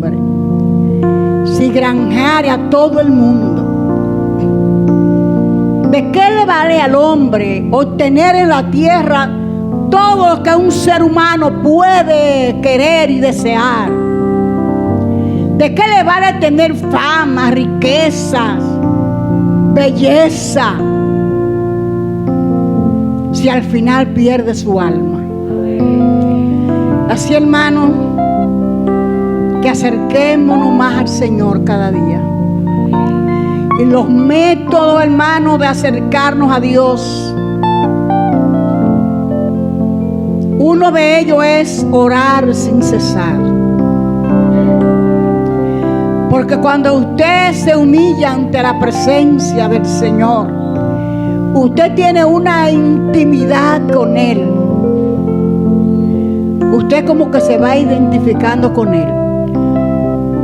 hombre si granjeare a todo el mundo? ¿De qué le vale al hombre obtener en la tierra todo lo que un ser humano puede querer y desear? ¿De qué le vale tener fama, riquezas, belleza, si al final pierde su alma? Así, hermanos, que acerquémonos más al Señor cada día. Y los métodos, hermanos, de acercarnos a Dios, uno de ellos es orar sin cesar. Porque cuando usted se humilla ante la presencia del Señor, usted tiene una intimidad con Él. Usted como que se va identificando con Él.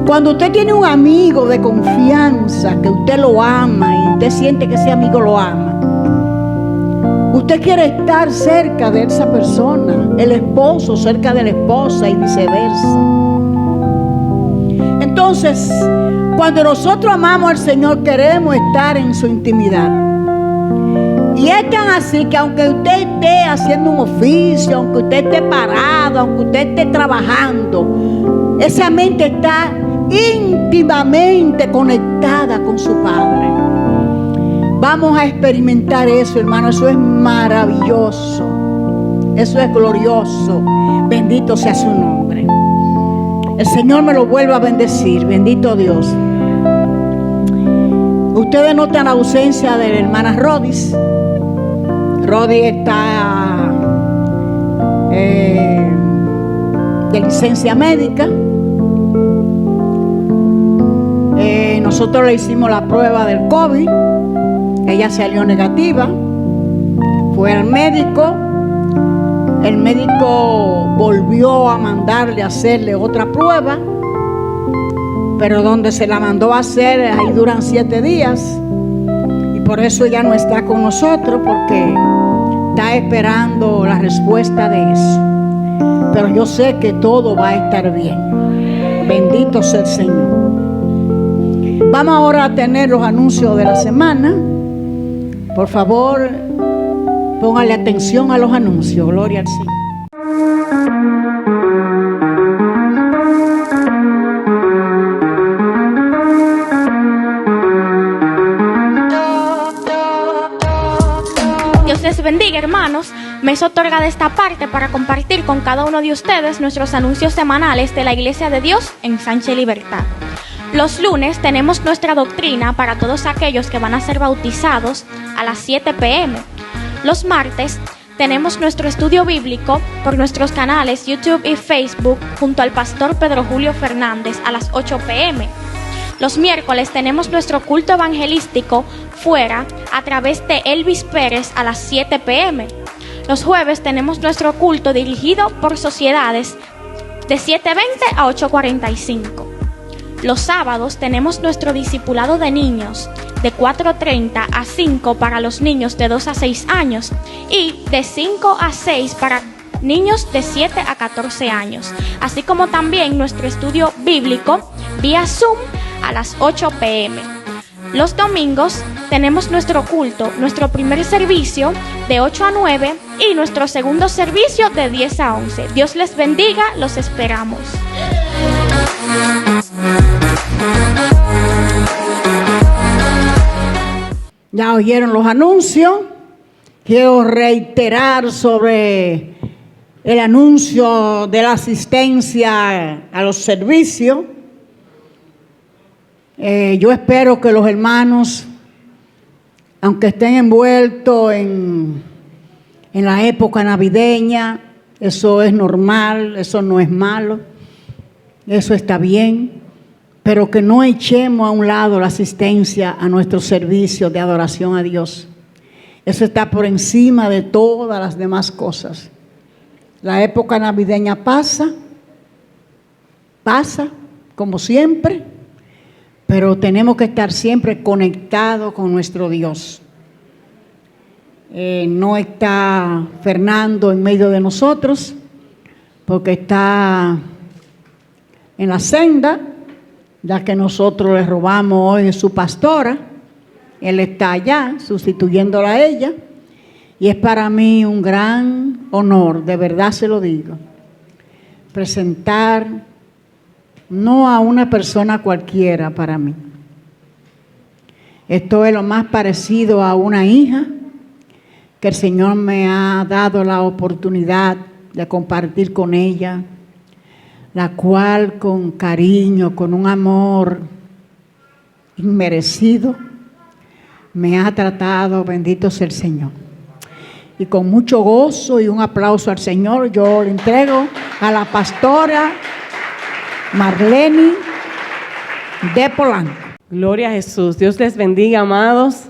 Cuando usted tiene un amigo de confianza, que usted lo ama y usted siente que ese amigo lo ama, usted quiere estar cerca de esa persona, el esposo cerca de la esposa y viceversa. Entonces, cuando nosotros amamos al Señor, queremos estar en su intimidad. Y es tan así que aunque usted esté haciendo un oficio, aunque usted esté parado, aunque usted esté trabajando, esa mente está íntimamente conectada con su Padre. Vamos a experimentar eso, hermano. Eso es maravilloso. Eso es glorioso. Bendito sea su nombre. El Señor me lo vuelva a bendecir. Bendito Dios. Ustedes notan la ausencia de la hermana Rodis. Rodis está de licencia médica. Nosotros le hicimos la prueba del COVID. Ella salió negativa. Fue al médico. El médico volvió a mandarle a hacerle otra prueba. Pero donde se la mandó a hacer, ahí duran 7 días. Y por eso ella no está con nosotros, porque está esperando la respuesta de eso. Pero yo sé que todo va a estar bien. Bendito sea el Señor. Vamos ahora a tener los anuncios de la semana. Por favor, póngale atención a los anuncios. Gloria al Señor. Dios les bendiga, hermanos. Me es otorgada esta parte para compartir con cada uno de ustedes nuestros anuncios semanales de la Iglesia de Dios en Sánchez Libertad. Los lunes tenemos nuestra doctrina para todos aquellos que van a ser bautizados a las 7 p.m. Los martes tenemos nuestro estudio bíblico por nuestros canales YouTube y Facebook junto al pastor Pedro Julio Fernández a las 8 p.m. Los miércoles tenemos nuestro culto evangelístico fuera a través de Elvis Pérez a las 7 p.m. Los jueves tenemos nuestro culto dirigido por sociedades de 7:20 a 8:45. Los sábados tenemos nuestro discipulado de niños de 4:30 a 5 para los niños de 2 a 6 años y de 5 a 6 para niños de 7 a 14 años, así como también nuestro estudio bíblico vía Zoom a las 8 p.m. Los domingos tenemos nuestro culto, nuestro primer servicio de 8 a 9 y nuestro segundo servicio de 10 a 11. Dios les bendiga, los esperamos. Ya oyeron los anuncios. Quiero reiterar sobre el anuncio de la asistencia a los servicios. Yo espero que los hermanos, aunque estén envueltos en la época navideña, eso es normal, eso no es malo, eso está bien, pero que no echemos a un lado la asistencia a nuestros servicios de adoración a Dios. Eso está por encima de todas las demás cosas. La época navideña pasa como siempre, pero tenemos que estar siempre conectados con nuestro Dios. No está Fernando en medio de nosotros, porque está en la senda, ya que nosotros le robamos hoy su pastora. Él está allá sustituyéndola a ella. Y es para mí un gran honor, de verdad se lo digo, presentar no a una persona cualquiera para mí. Esto es lo más parecido a una hija que el Señor me ha dado la oportunidad de compartir con ella, la cual con cariño, con un amor inmerecido, me ha tratado, bendito sea el Señor. Y con mucho gozo y un aplauso al Señor, yo le entrego a la pastora Marleni de Polanco. Gloria a Jesús. Dios les bendiga, amados.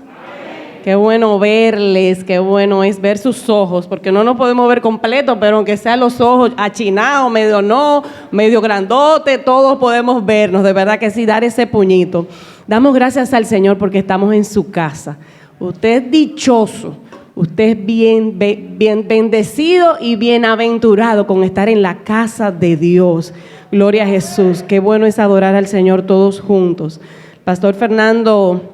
Qué bueno verles, qué bueno es ver sus ojos, porque no nos podemos ver completos, pero aunque sean los ojos achinados, medio grandote, todos podemos vernos, de verdad que sí, dar ese puñito. Damos gracias al Señor porque estamos en su casa. Usted es dichoso, usted es bien bendecido y bienaventurado con estar en la casa de Dios. Gloria a Jesús, qué bueno es adorar al Señor todos juntos. Pastor Fernando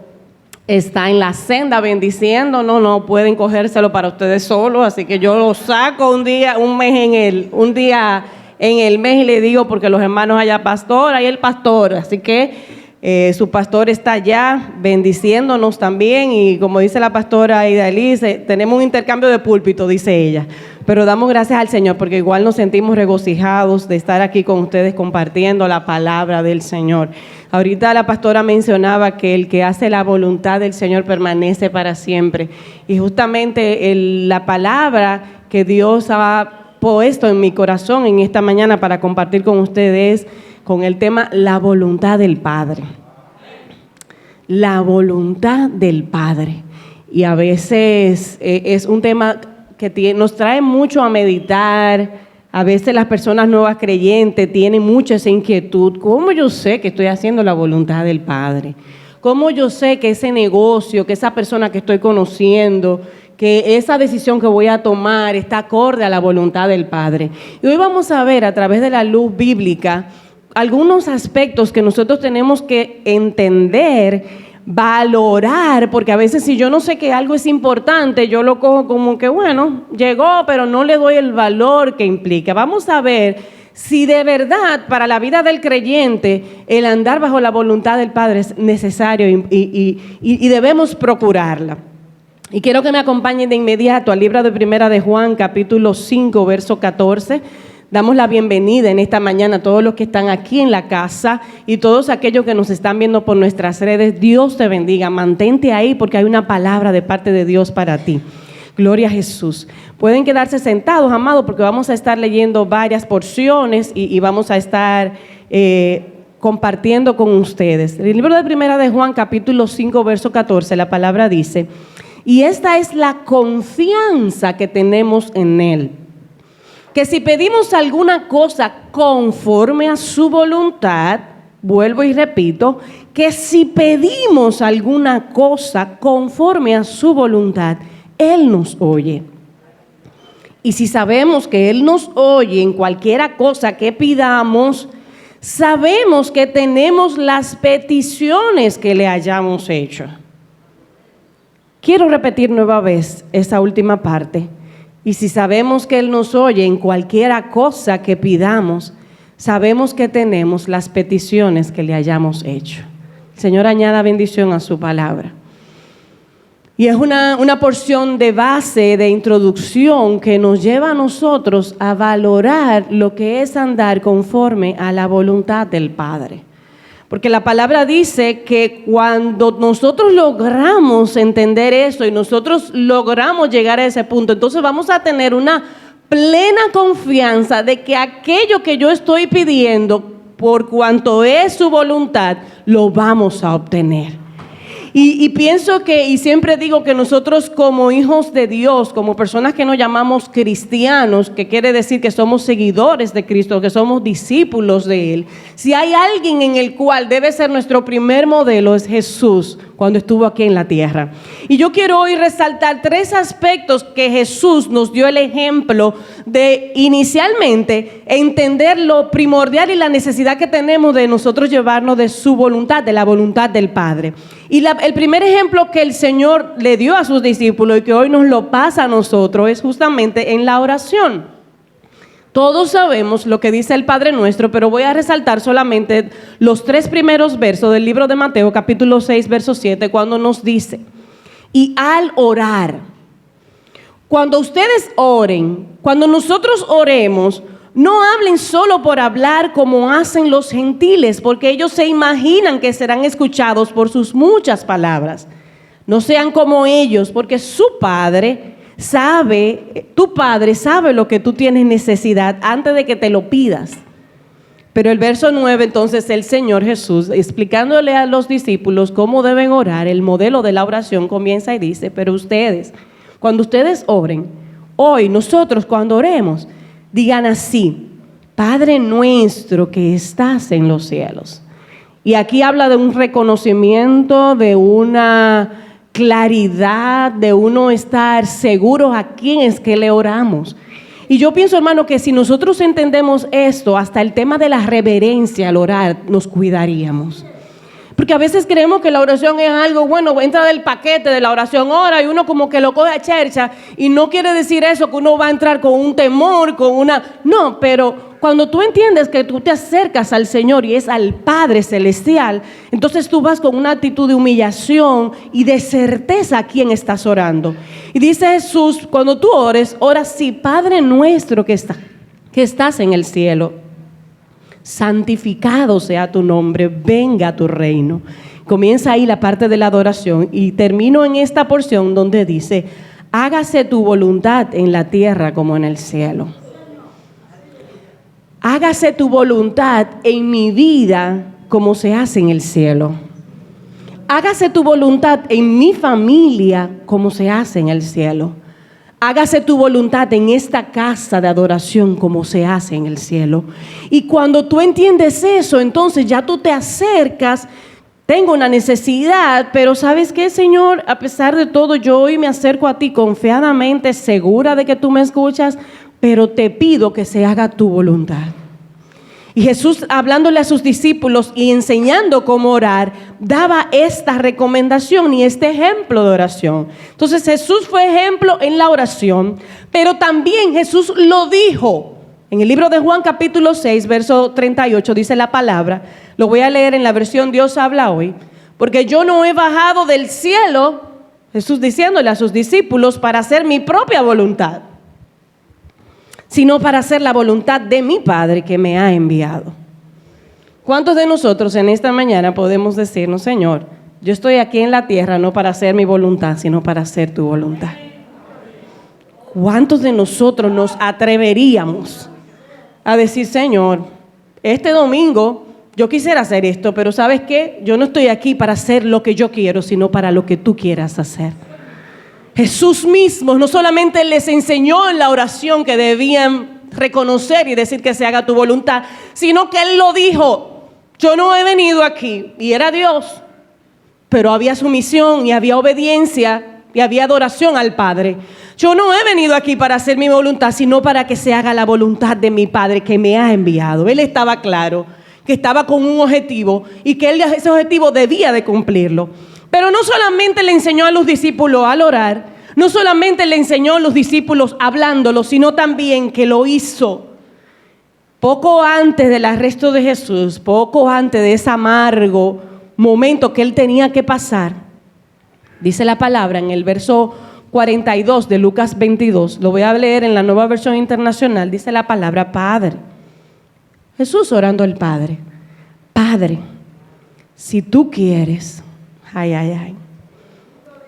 está en la senda bendiciendo, no pueden cogérselo para ustedes solos, así que yo lo saco un día en el mes y le digo, porque los hermanos allá pastor, y el pastor, así que su pastor está allá bendiciéndonos también, y como dice la pastora Ida Elise, tenemos un intercambio de púlpito, dice ella, pero damos gracias al Señor porque igual nos sentimos regocijados de estar aquí con ustedes compartiendo la palabra del Señor. Ahorita la pastora mencionaba que el que hace la voluntad del Señor permanece para siempre, y justamente la palabra que Dios ha puesto en mi corazón en esta mañana para compartir con ustedes con el tema la voluntad del Padre. La voluntad del Padre. Y a veces es un tema que nos trae mucho a meditar. A veces las personas nuevas creyentes tienen mucha esa inquietud. ¿Cómo yo sé que estoy haciendo la voluntad del Padre? ¿Cómo yo sé que ese negocio, que esa persona que estoy conociendo, que esa decisión que voy a tomar está acorde a la voluntad del Padre? Y hoy vamos a ver a través de la luz bíblica algunos aspectos que nosotros tenemos que entender, valorar, porque a veces si yo no sé que algo es importante, yo lo cojo como que bueno, llegó, pero no le doy el valor que implica. Vamos a ver si de verdad para la vida del creyente el andar bajo la voluntad del Padre es necesario y debemos procurarla. Y quiero que me acompañen de inmediato al libro de Primera de Juan, capítulo 5, verso 14. Damos la bienvenida en esta mañana a todos los que están aquí en la casa y todos aquellos que nos están viendo por nuestras redes. Dios te bendiga, mantente ahí porque hay una palabra de parte de Dios para ti. Gloria a Jesús. Pueden quedarse sentados, amados, porque vamos a estar leyendo varias porciones y vamos a estar compartiendo con ustedes. El libro de Primera de Juan, capítulo 5, verso 14, la palabra dice: y esta es la confianza que tenemos en Él, que si pedimos alguna cosa conforme a su voluntad, vuelvo y repito, que si pedimos alguna cosa conforme a su voluntad, Él nos oye. Y si sabemos que Él nos oye en cualquiera cosa que pidamos, sabemos que tenemos las peticiones que le hayamos hecho. Quiero repetir nueva vez esa última parte. Y si sabemos que Él nos oye en cualquiera cosa que pidamos, sabemos que tenemos las peticiones que le hayamos hecho. El Señor añada bendición a su palabra. Y es una porción de base, de introducción, que nos lleva a nosotros a valorar lo que es andar conforme a la voluntad del Padre. Porque la palabra dice que cuando nosotros logramos entender eso y nosotros logramos llegar a ese punto, entonces vamos a tener una plena confianza de que aquello que yo estoy pidiendo, por cuanto es su voluntad, lo vamos a obtener. Y pienso que, y siempre digo que nosotros como hijos de Dios, como personas que nos llamamos cristianos, que quiere decir que somos seguidores de Cristo, que somos discípulos de Él, si hay alguien en el cual debe ser nuestro primer modelo es Jesús, cuando estuvo aquí en la tierra. Y yo quiero hoy resaltar 3 aspectos que Jesús nos dio el ejemplo de inicialmente entender lo primordial y la necesidad que tenemos de nosotros llevarnos de su voluntad, de la voluntad del Padre. Y el primer ejemplo que el Señor le dio a sus discípulos y que hoy nos lo pasa a nosotros es justamente en la oración. Todos sabemos lo que dice el Padre Nuestro, pero voy a resaltar solamente los 3 primeros versos del libro de Mateo, capítulo 6, verso 7, cuando nos dice: y al orar, cuando ustedes oren, cuando nosotros oremos, no hablen solo por hablar como hacen los gentiles, porque ellos se imaginan que serán escuchados por sus muchas palabras. No sean como ellos, porque su Padre tu Padre sabe lo que tú tienes necesidad antes de que te lo pidas. Pero el verso 9, entonces el Señor Jesús, explicándole a los discípulos cómo deben orar, el modelo de la oración, comienza y dice: pero ustedes, cuando ustedes oren, hoy nosotros cuando oremos, digan así: Padre nuestro que estás en los cielos. Y aquí habla de un reconocimiento, de una claridad, de uno estar seguros a quién es que le oramos. Y yo pienso, hermano, que si nosotros entendemos esto, hasta el tema de la reverencia al orar, nos cuidaríamos. Porque a veces creemos que la oración es algo, bueno, entra del paquete de la oración, ora, y uno como que lo coge a chercha, y no quiere decir eso, que uno va a entrar con un temor, no, pero cuando tú entiendes que tú te acercas al Señor y es al Padre Celestial, entonces tú vas con una actitud de humillación y de certeza a quién estás orando. Y dice Jesús, cuando tú ores, ora así: Padre nuestro que estás en el cielo, santificado sea tu nombre, venga tu reino. Comienza ahí la parte de la adoración y termino en esta porción donde dice: hágase tu voluntad en la tierra como en el cielo. Hágase tu voluntad en mi vida como se hace en el cielo. Hágase tu voluntad en mi familia como se hace en el cielo. Hágase tu voluntad en esta casa de adoración como se hace en el cielo. Y cuando tú entiendes eso, entonces ya tú te acercas. Tengo una necesidad, pero ¿sabes qué, Señor? A pesar de todo, yo hoy me acerco a ti confiadamente, segura de que tú me escuchas, pero te pido que se haga tu voluntad. Y Jesús, hablándole a sus discípulos y enseñando cómo orar, daba esta recomendación y este ejemplo de oración. Entonces Jesús fue ejemplo en la oración, pero también Jesús lo dijo. En el libro de Juan capítulo 6, verso 38 dice la palabra, lo voy a leer en la versión Dios habla hoy: porque yo no he bajado del cielo, Jesús diciéndole a sus discípulos, para hacer mi propia voluntad, sino para hacer la voluntad de mi Padre que me ha enviado. ¿Cuántos de nosotros en esta mañana podemos decirnos: Señor, yo estoy aquí en la tierra no para hacer mi voluntad, sino para hacer tu voluntad? ¿Cuántos de nosotros nos atreveríamos a decir: Señor, este domingo yo quisiera hacer esto, pero ¿sabes qué? Yo no estoy aquí para hacer lo que yo quiero, sino para lo que tú quieras hacer? Jesús mismo no solamente les enseñó en la oración que debían reconocer y decir que se haga tu voluntad, sino que Él lo dijo: yo no he venido aquí, y era Dios, pero había sumisión y había obediencia y había adoración al Padre. Yo no he venido aquí para hacer mi voluntad, sino para que se haga la voluntad de mi Padre que me ha enviado. Él estaba claro que estaba con un objetivo y que él ese objetivo debía de cumplirlo. Pero no solamente le enseñó a los discípulos a orar, no solamente le enseñó a los discípulos hablándolo, sino también que lo hizo. Poco antes del arresto de Jesús, poco antes de ese amargo momento que él tenía que pasar, dice la palabra en el verso 42 de Lucas 22, lo voy a leer en la Nueva Versión Internacional, dice la palabra Padre. Jesús orando al Padre: Padre, si tú quieres,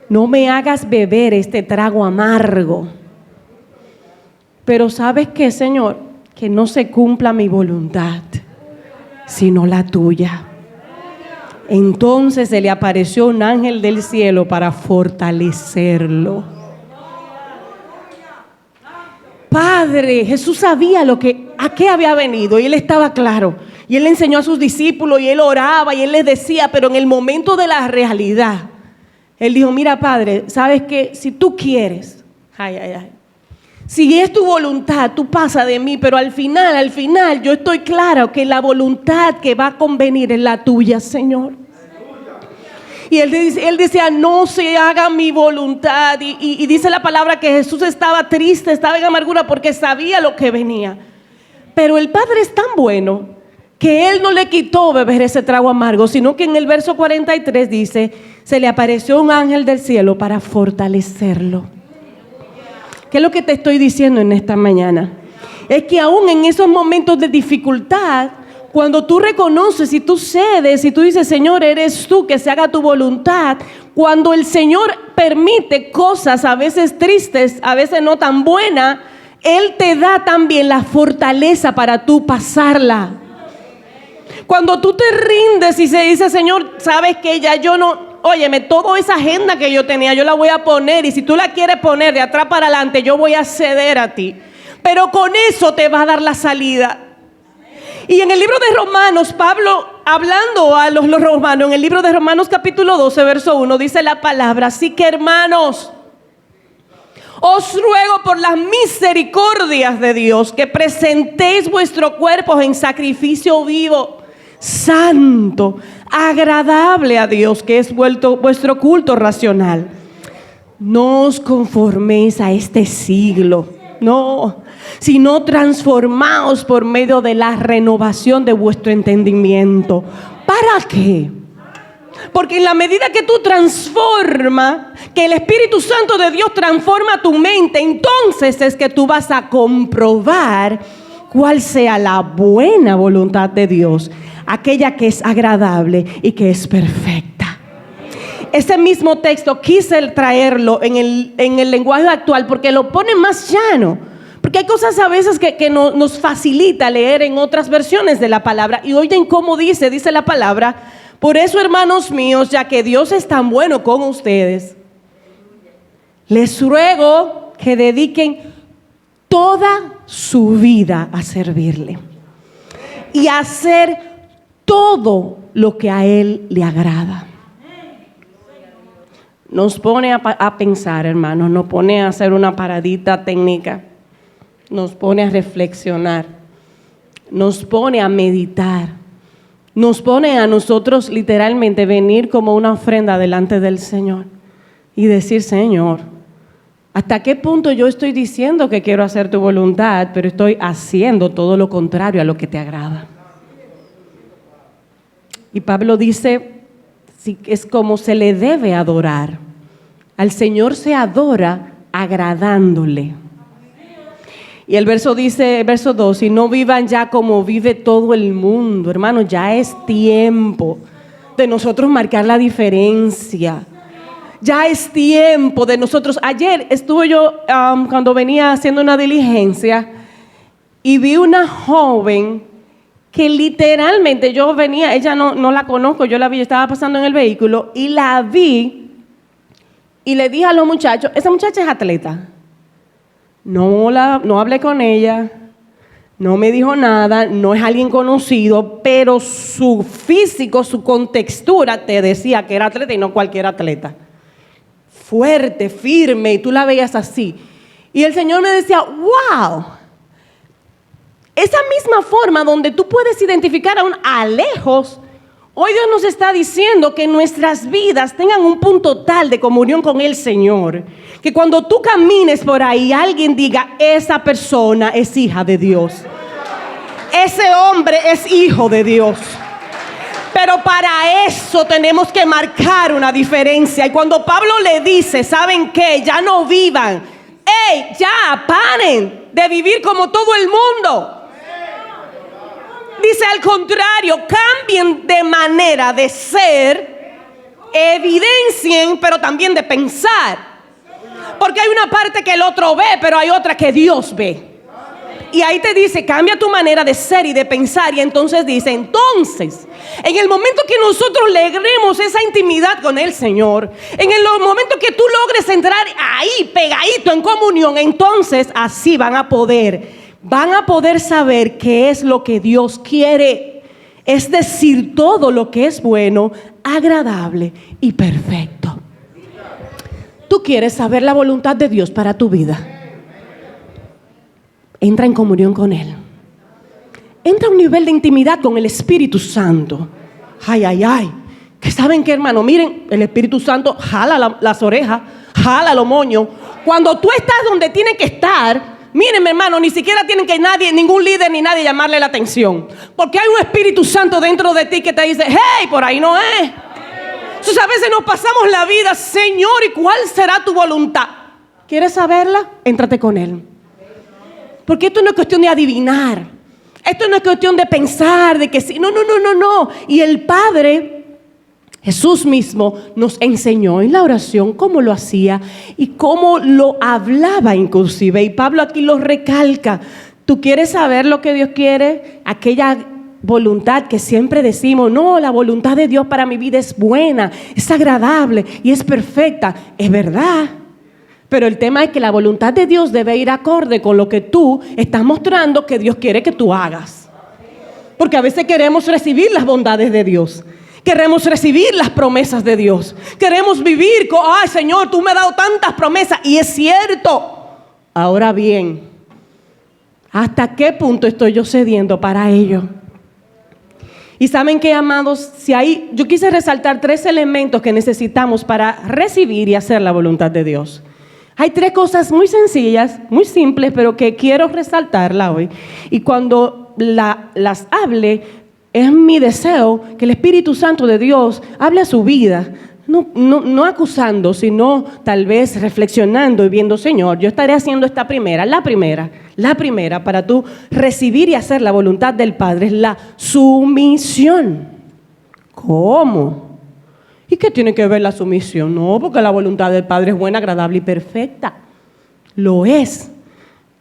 no me hagas beber este trago amargo, pero ¿sabes qué, Señor? Que no se cumpla mi voluntad, sino la tuya. Entonces se le apareció un ángel del cielo para fortalecerlo. Padre, Jesús sabía a qué había venido y él estaba claro. Y él le enseñó a sus discípulos y él oraba y él les decía, pero en el momento de la realidad, Él dijo, mira, Padre, ¿sabes qué? Si tú quieres, si es tu voluntad, tú pasa de mí, pero al final, yo estoy claro que la voluntad que va a convenir es la tuya, Señor. Y él decía, no se haga mi voluntad. Y dice la palabra que Jesús estaba triste, estaba en amargura porque sabía lo que venía. Pero el Padre es tan bueno que Él no le quitó beber ese trago amargo, sino que en el verso 43 dice, se le apareció un ángel del cielo para fortalecerlo. ¿Qué es lo que te estoy diciendo en esta mañana? Es que aún en esos momentos de dificultad, cuando tú reconoces y tú cedes y tú dices, Señor, eres tú, que se haga tu voluntad. Cuando el Señor permite cosas a veces tristes, a veces no tan buenas, Él te da también la fortaleza para tú pasarla. Cuando tú te rindes y se dice, Señor, sabes que ya yo no, óyeme, toda esa agenda que yo tenía, yo la voy a poner, y si tú la quieres poner de atrás para adelante, yo voy a ceder a ti. Pero con eso te va a dar la salida. Y en el libro de Romanos, Pablo, hablando a los romanos, en el libro de Romanos capítulo 12, verso 1, dice la palabra, así que hermanos, os ruego por las misericordias de Dios que presentéis vuestros cuerpos en sacrificio vivo, santo, agradable a Dios, que es vuestro culto racional. No os conforméis a este siglo, no, sino transformaos por medio de la renovación de vuestro entendimiento. ¿Para qué? Porque en la medida que tú transformas, que el Espíritu Santo de Dios transforma tu mente, entonces es que tú vas a comprobar cuál sea la buena voluntad de Dios, aquella que es agradable y que es perfecta. Ese mismo texto quise traerlo en el lenguaje actual porque lo pone más llano. Porque hay cosas a veces que nos facilita leer en otras versiones de la palabra. Y oigan cómo dice la palabra: por eso, hermanos míos, ya que Dios es tan bueno con ustedes, les ruego que dediquen toda su vida a servirle y a hacer todo lo que a Él le agrada. Nos pone a pensar, hermanos, nos pone a hacer una paradita técnica, nos pone a reflexionar, nos pone a meditar, nos pone a nosotros literalmente venir como una ofrenda delante del Señor y decir: Señor, ¿hasta qué punto yo estoy diciendo que quiero hacer tu voluntad, pero estoy haciendo todo lo contrario a lo que te agrada? Y Pablo dice, sí, es como se le debe adorar. Al Señor se adora agradándole. Y el verso dice, verso 2, y no vivan ya como vive todo el mundo. Hermano, ya es tiempo de nosotros marcar la diferencia. Ya es tiempo de nosotros. Ayer estuve yo, cuando venía haciendo una diligencia, y vi una joven que literalmente yo venía, ella no la conozco, yo la vi, estaba pasando en el vehículo y la vi y le dije a los muchachos: esa muchacha es atleta. No hablé con ella, no me dijo nada, no es alguien conocido, pero su físico, su contextura te decía que era atleta y no cualquier atleta. Fuerte, firme, y tú la veías así. Y el Señor me decía: wow, esa misma forma donde tú puedes identificar a lejos, hoy Dios nos está diciendo que nuestras vidas tengan un punto tal de comunión con el Señor, que cuando tú camines por ahí, alguien diga: esa persona es hija de Dios, ese hombre es hijo de Dios. Pero para eso tenemos que marcar una diferencia. Y cuando Pablo le dice: ¿saben qué? Ya no vivan. ¡Ey! Ya paren de vivir como todo el mundo. Dice al contrario, cambien de manera de ser, evidencien, pero también de pensar. Porque hay una parte que el otro ve, pero hay otra que Dios ve. Y ahí te dice: cambia tu manera de ser y de pensar. Y entonces dice, entonces, en el momento que nosotros logremos esa intimidad con el Señor, en el momento que tú logres entrar ahí pegadito en comunión, entonces así van a poder saber qué es lo que Dios quiere. Es decir, todo lo que es bueno, agradable y perfecto. tú quieres saber la voluntad de Dios para tu vida, entra en comunión con Él. Entra a un nivel de intimidad con el Espíritu Santo. Ay, ay, ay. ¿Que saben qué, hermano? Miren, el Espíritu Santo jala las orejas, jala los moños. Cuando tú estás donde tienes que estar, miren, hermano, ni siquiera tienen que nadie, ningún líder ni nadie llamarle la atención. Porque hay un Espíritu Santo dentro de ti que te dice, hey, por ahí no es. Entonces a veces nos pasamos la vida, Señor, ¿y cuál será tu voluntad? ¿Quieres saberla? Éntrate con Él. Porque esto no es cuestión de adivinar. Esto no es cuestión de pensar, de que sí. No. Y el Padre, Jesús mismo, nos enseñó en la oración cómo lo hacía y cómo lo hablaba inclusive. Y Pablo aquí lo recalca. ¿Tú quieres saber lo que Dios quiere? Aquella voluntad que siempre decimos, no, la voluntad de Dios para mi vida es buena, es agradable y es perfecta. Es verdad. Pero el tema es que la voluntad de Dios debe ir acorde con lo que tú estás mostrando que Dios quiere que tú hagas. Porque a veces queremos recibir las bondades de Dios. Queremos recibir las promesas de Dios. Queremos vivir con, ay, Señor, tú me has dado tantas promesas. Y es cierto. Ahora bien, ¿hasta qué punto estoy yo cediendo para ello? Y saben qué, amados, yo quise resaltar 3 elementos que necesitamos para recibir y hacer la voluntad de Dios. Hay 3 cosas muy sencillas, muy simples, pero que quiero resaltarla hoy. Y cuando las hable, es mi deseo que el Espíritu Santo de Dios hable a su vida. No acusando, sino tal vez reflexionando y viendo, Señor, yo estaré haciendo la primera para tú recibir y hacer la voluntad del Padre, es la sumisión. ¿Cómo? ¿Y qué tiene que ver la sumisión? No, porque la voluntad del Padre es buena, agradable y perfecta. Lo es.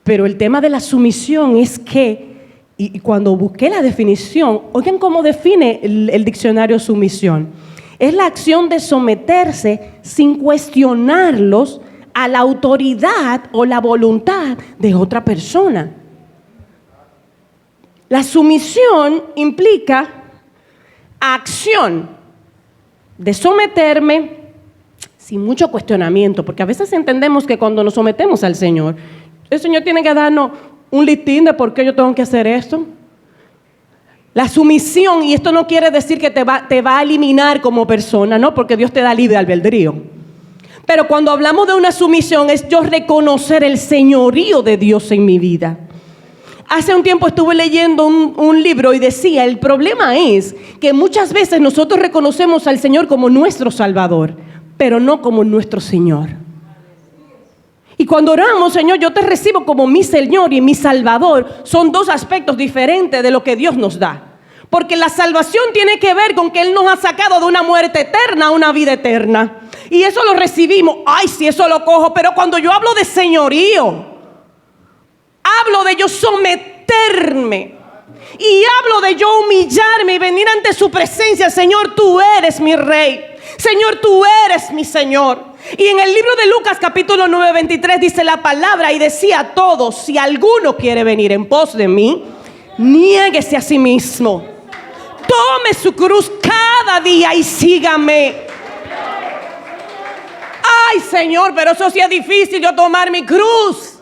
Pero el tema de la sumisión es que, y cuando busqué la definición, oigan cómo define el diccionario sumisión. Es la acción de someterse sin cuestionarlos a la autoridad o la voluntad de otra persona. La sumisión implica acción de someterme sin mucho cuestionamiento, porque a veces entendemos que cuando nos sometemos al Señor, el Señor tiene que darnos un listín de por qué yo tengo que hacer esto. La sumisión, y esto no quiere decir que te va a eliminar como persona, ¿no? Porque Dios te da libre albedrío. Pero cuando hablamos de una sumisión es yo reconocer el señorío de Dios en mi vida. Hace un tiempo estuve leyendo un libro y decía, el problema es que muchas veces nosotros reconocemos al Señor como nuestro Salvador, pero no como nuestro Señor. Y cuando oramos, Señor, yo te recibo como mi Señor y mi Salvador, son 2 aspectos diferentes de lo que Dios nos da. Porque la salvación tiene que ver con que Él nos ha sacado de una muerte eterna a una vida eterna. Y eso lo recibimos. Ay, sí, eso lo cojo. Pero cuando yo hablo de señorío, hablo de yo someterme. Y hablo de yo humillarme y venir ante su presencia. Señor, tú eres mi Rey. Señor, tú eres mi Señor. Y en el libro de Lucas capítulo 9, 23 dice la palabra y decía a todos, si alguno quiere venir en pos de mí, niéguese a sí mismo. Tome su cruz cada día y sígame. Ay, Señor, pero eso sí es difícil, yo tomar mi cruz.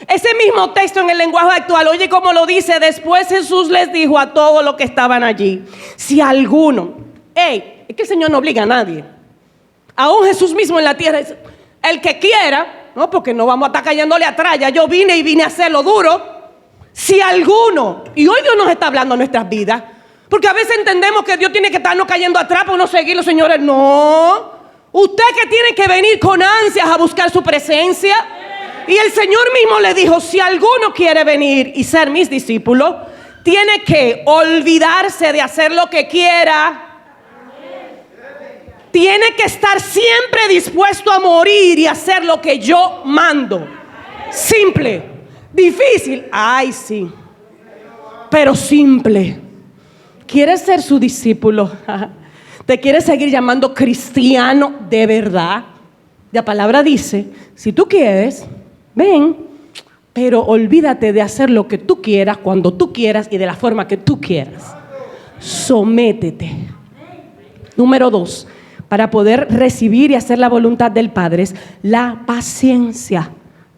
Ese mismo texto en el lenguaje actual, oye cómo lo dice, después Jesús les dijo a todos los que estaban allí, si alguno, es que el Señor no obliga a nadie. Aún Jesús mismo en la tierra, el que quiera, no, porque no vamos a estar cayéndole atrás, ya yo vine a hacerlo duro. Si alguno, y hoy Dios nos está hablando en nuestras vidas, porque a veces entendemos que Dios tiene que estarnos cayendo atrás para no seguirlo, señores. No, usted que tiene que venir con ansias a buscar su presencia. Y el Señor mismo le dijo, si alguno quiere venir y ser mis discípulos, tiene que olvidarse de hacer lo que quiera. Tiene que estar siempre dispuesto a morir y hacer lo que yo mando. Simple. Difícil. Ay, sí. Pero simple. ¿Quieres ser su discípulo? ¿Te quieres seguir llamando cristiano de verdad? La palabra dice, si tú quieres, ven, pero olvídate de hacer lo que tú quieras, cuando tú quieras y de la forma que tú quieras. Sométete. Número 2. para poder recibir y hacer la voluntad del Padre es la paciencia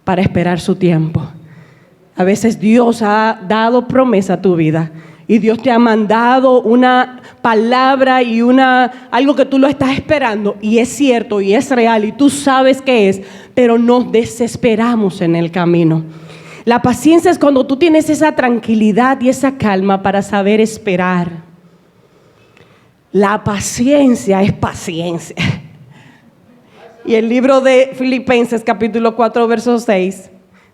para esperar su tiempo. A veces Dios ha dado promesa a tu vida y Dios te ha mandado una palabra y algo que tú lo estás esperando y es cierto y es real y tú sabes que es, pero nos desesperamos en el camino. La paciencia es cuando tú tienes esa tranquilidad y esa calma para saber esperar. La paciencia es paciencia. Y el libro de Filipenses capítulo 4 verso 6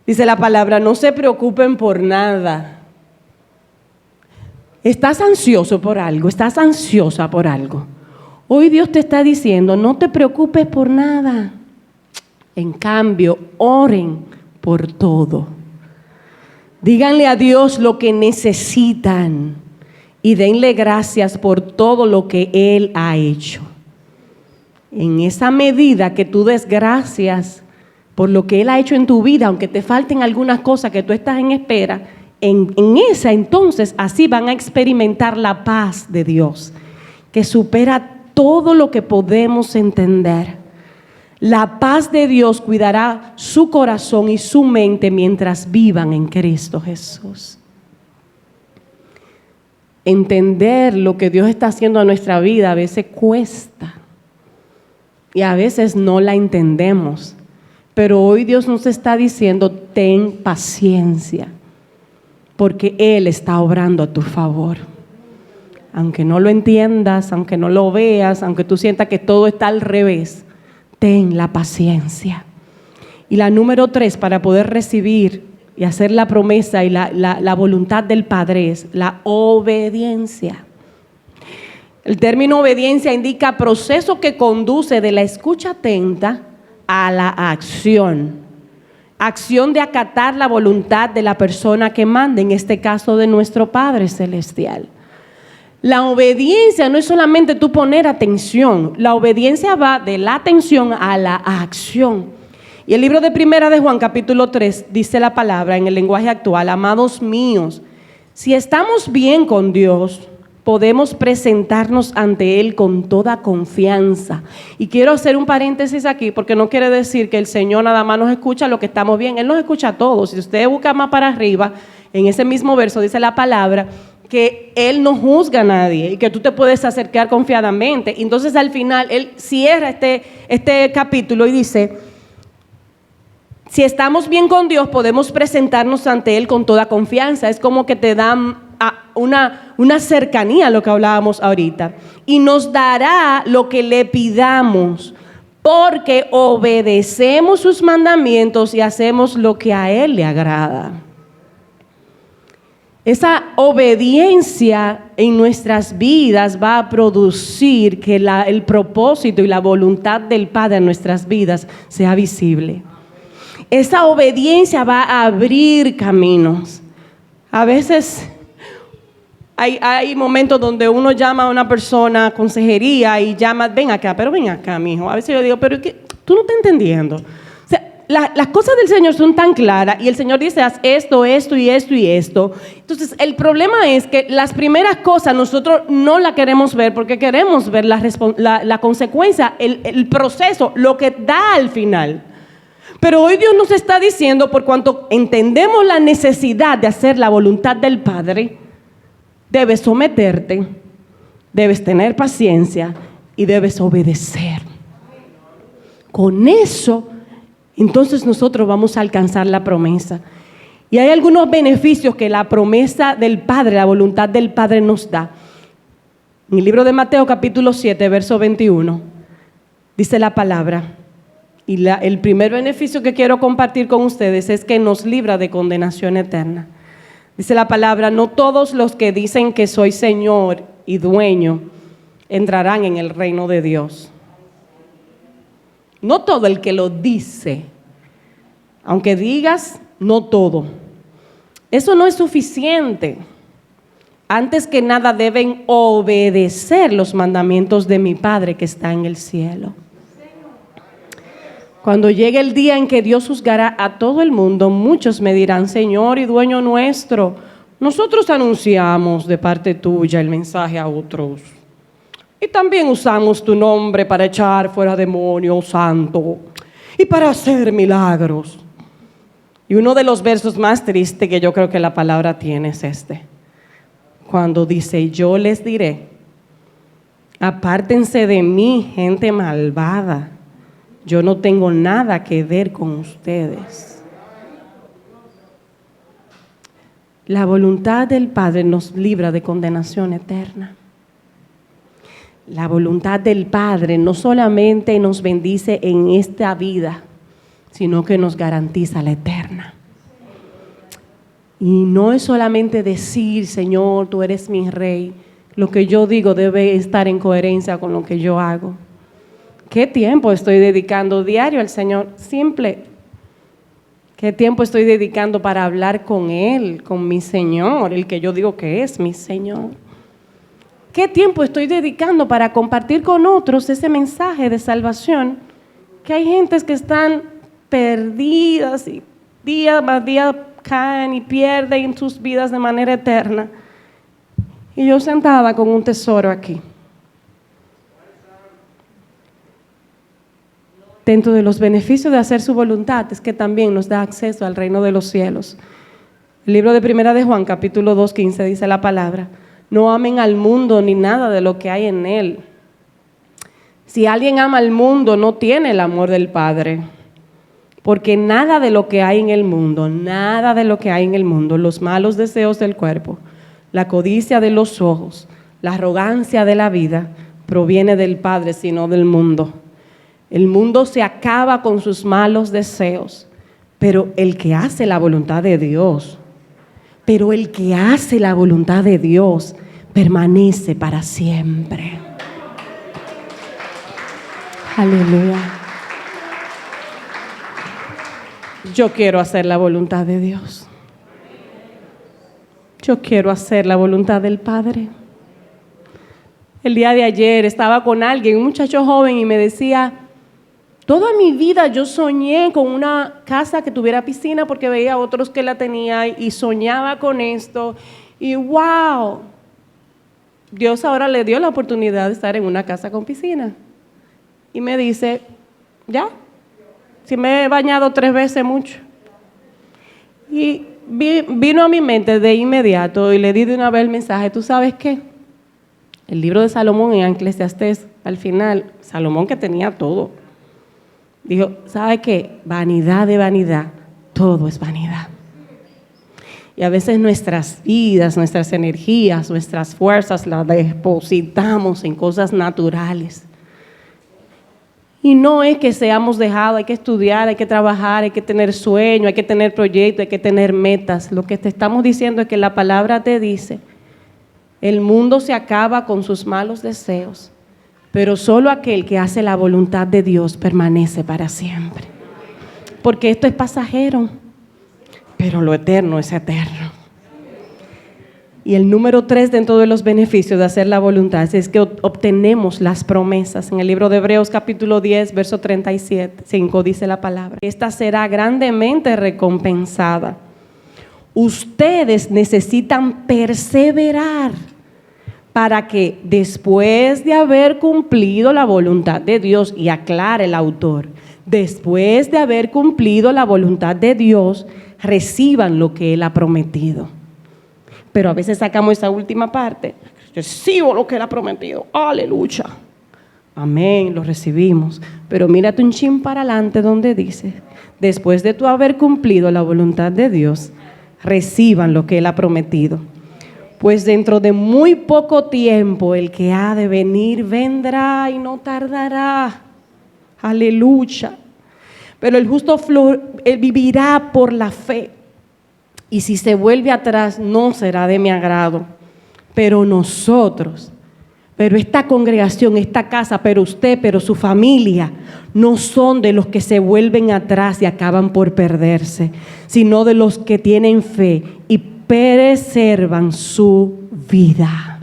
dice la palabra: no se preocupen por nada. ¿Estás ansioso por algo? ¿Estás ansiosa por algo? Hoy Dios te está diciendo: no te preocupes por nada. En cambio, oren por todo. Díganle a Dios lo que necesitan y denle gracias por todo lo que Él ha hecho. En esa medida que tú des gracias por lo que Él ha hecho en tu vida, aunque te falten algunas cosas que tú estás en espera, en esa entonces así van a experimentar la paz de Dios, que supera todo lo que podemos entender. La paz de Dios cuidará su corazón y su mente mientras vivan en Cristo Jesús. Entender lo que Dios está haciendo en nuestra vida a veces cuesta y a veces no la entendemos, pero hoy Dios nos está diciendo: ten paciencia, porque Él está obrando a tu favor. Aunque no lo entiendas, aunque no lo veas, aunque tú sientas que todo está al revés, ten la paciencia. Y la número 3, para poder recibir y hacer la promesa y la voluntad del Padre, es la obediencia. El término obediencia indica proceso que conduce de la escucha atenta a la acción. Acción de acatar la voluntad de la persona que manda, en este caso de nuestro Padre Celestial. La obediencia no es solamente tú poner atención, la obediencia va de la atención a la acción. Y el libro de Primera de Juan capítulo 3 dice la palabra en el lenguaje actual: amados míos, si estamos bien con Dios, podemos presentarnos ante Él con toda confianza. Y quiero hacer un paréntesis aquí, porque no quiere decir que el Señor nada más nos escucha lo que estamos bien. Él nos escucha a todos. Si usted busca más para arriba, en ese mismo verso dice la palabra que Él no juzga a nadie y que tú te puedes acercar confiadamente. Entonces al final Él cierra este capítulo y dice: si estamos bien con Dios, podemos presentarnos ante Él con toda confianza. Es como que te dan una cercanía, lo que hablábamos ahorita, y nos dará lo que le pidamos, porque obedecemos sus mandamientos y hacemos lo que a Él le agrada. Esa obediencia en nuestras vidas va a producir que el propósito y la voluntad del Padre en nuestras vidas sea visible. Esa obediencia va a abrir caminos. A veces hay momentos donde uno llama a una persona a consejería y llama: ven acá, mijo. A veces yo digo: pero ¿qué? Tú no estás entendiendo. O sea, las cosas del Señor son tan claras y el Señor dice: haz esto, esto y esto y esto. Entonces el problema es que las primeras cosas nosotros no las queremos ver, porque queremos ver la consecuencia, el proceso, lo que da al final. Pero hoy Dios nos está diciendo, por cuanto entendemos la necesidad de hacer la voluntad del Padre, debes someterte, debes tener paciencia y debes obedecer. Con eso, entonces nosotros vamos a alcanzar la promesa. Y hay algunos beneficios que la promesa del Padre, la voluntad del Padre nos da. En el libro de Mateo capítulo 7, verso 21, dice la palabra: y el primer beneficio que quiero compartir con ustedes es que nos libra de condenación eterna. Dice la palabra: no todos los que dicen que soy Señor y dueño entrarán en el reino de Dios. No todo el que lo dice, aunque digas, no todo. Eso no es suficiente. Antes que nada deben obedecer los mandamientos de mi Padre que está en el cielo. Cuando llegue el día en que Dios juzgará a todo el mundo, muchos me dirán: Señor y dueño nuestro, nosotros anunciamos de parte tuya el mensaje a otros, Y también usamos tu nombre para echar fuera demonios, santo, y para hacer milagros. Y uno de los versos más tristes que yo creo que la palabra tiene es este. Cuando dice, yo les diré, apártense de mí, gente malvada. Yo no tengo nada que ver con ustedes. La voluntad del Padre nos libra de condenación eterna. La voluntad del Padre no solamente nos bendice en esta vida, sino que nos garantiza la eterna. Y no es solamente decir, Señor, tú eres mi Rey. Lo que yo digo debe estar en coherencia con lo que yo hago. ¿Qué tiempo estoy dedicando diario al Señor? Simple. ¿Qué tiempo estoy dedicando para hablar con Él, con mi Señor, el que yo digo que es mi Señor? ¿Qué tiempo estoy dedicando para compartir con otros ese mensaje de salvación? Que hay gentes que están perdidas y día más día caen y pierden sus vidas de manera eterna. Y yo sentada con un tesoro aquí. Dentro de los beneficios de hacer su voluntad es que también nos da acceso al reino de los cielos. El libro de Primera de Juan, capítulo 2, 15, dice la palabra: no amen al mundo ni nada de lo que hay en él. Si alguien ama al mundo, no tiene el amor del Padre. Porque nada de lo que hay en el mundo, los malos deseos del cuerpo, la codicia de los ojos, la arrogancia de la vida, proviene del Padre, sino del mundo. El mundo se acaba con sus malos deseos, pero el que hace la voluntad de Dios, permanece para siempre. Aleluya. Yo quiero hacer la voluntad de Dios. Yo quiero hacer la voluntad del Padre. El día de ayer estaba con alguien, un muchacho joven, y me decía: toda mi vida yo soñé con una casa que tuviera piscina porque veía a otros que la tenían y soñaba con esto. Y wow, Dios ahora le dio la oportunidad de estar en una casa con piscina. Y me dice: ya, si me he bañado 3 veces, mucho. Y vino a mi mente de inmediato y le di de una vez el mensaje: ¿tú sabes qué? El libro de Salomón en Eclesiastés, al final, Salomón, que tenía todo, dijo: ¿sabe qué? Vanidad de vanidad, todo es vanidad. Y a veces nuestras vidas, nuestras energías, nuestras fuerzas las depositamos en cosas naturales. Y no es que seamos dejados, hay que estudiar, hay que trabajar, hay que tener sueños, hay que tener proyectos, hay que tener metas. Lo que te estamos diciendo es que la palabra te dice: el mundo se acaba con sus malos deseos, pero solo aquel que hace la voluntad de Dios permanece para siempre. Porque esto es pasajero, pero lo eterno es eterno. Y el número 3 dentro de los beneficios de hacer la voluntad es que obtenemos las promesas. En el libro de Hebreos capítulo 10, verso 5 dice la palabra: esta será grandemente recompensada. Ustedes necesitan perseverar para que después de haber cumplido la voluntad de Dios, y aclara el autor, después de haber cumplido la voluntad de Dios, reciban lo que Él ha prometido. Pero a veces sacamos esa última parte: recibo lo que Él ha prometido, aleluya, amén, lo recibimos. Pero mírate un chin para adelante donde dice: después de tú haber cumplido la voluntad de Dios, reciban lo que Él ha prometido. Pues dentro de muy poco tiempo el que ha de venir vendrá y no tardará. Aleluya. Pero el justo él vivirá por la fe. Y si se vuelve atrás, no será de mi agrado. Pero nosotros, pero esta congregación, esta casa, pero usted, pero su familia, no son de los que se vuelven atrás y acaban por perderse, sino de los que tienen fe y preservan su vida.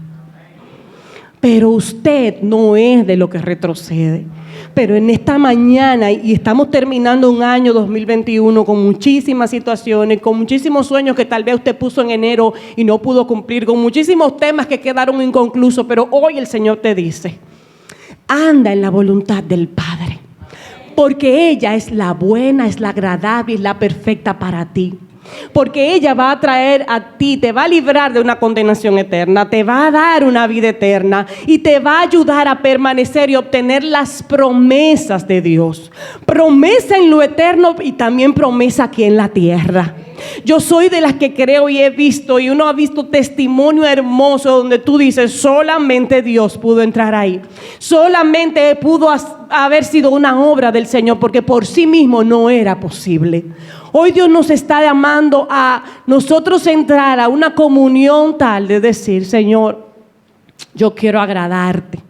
Pero usted no es de lo que retrocede. Pero en esta mañana, y estamos terminando un año 2021 con muchísimas situaciones, con muchísimos sueños que tal vez usted puso en enero y no pudo cumplir, con muchísimos temas que quedaron inconclusos, pero hoy el Señor te dice: anda en la voluntad del Padre, porque ella es la buena, es la agradable y la perfecta para ti. Porque ella va a traer a ti, te va a librar de una condenación eterna, te va a dar una vida eterna y te va a ayudar a permanecer y obtener las promesas de Dios. Promesa en lo eterno y también promesa aquí en la tierra. Yo soy de las que creo y he visto, y uno ha visto testimonio hermoso donde tú dices, solamente Dios pudo entrar ahí. Solamente pudo haber sido una obra del Señor, porque por sí mismo no era posible. Hoy Dios nos está llamando a nosotros entrar a una comunión tal de decir, Señor, yo quiero agradarte.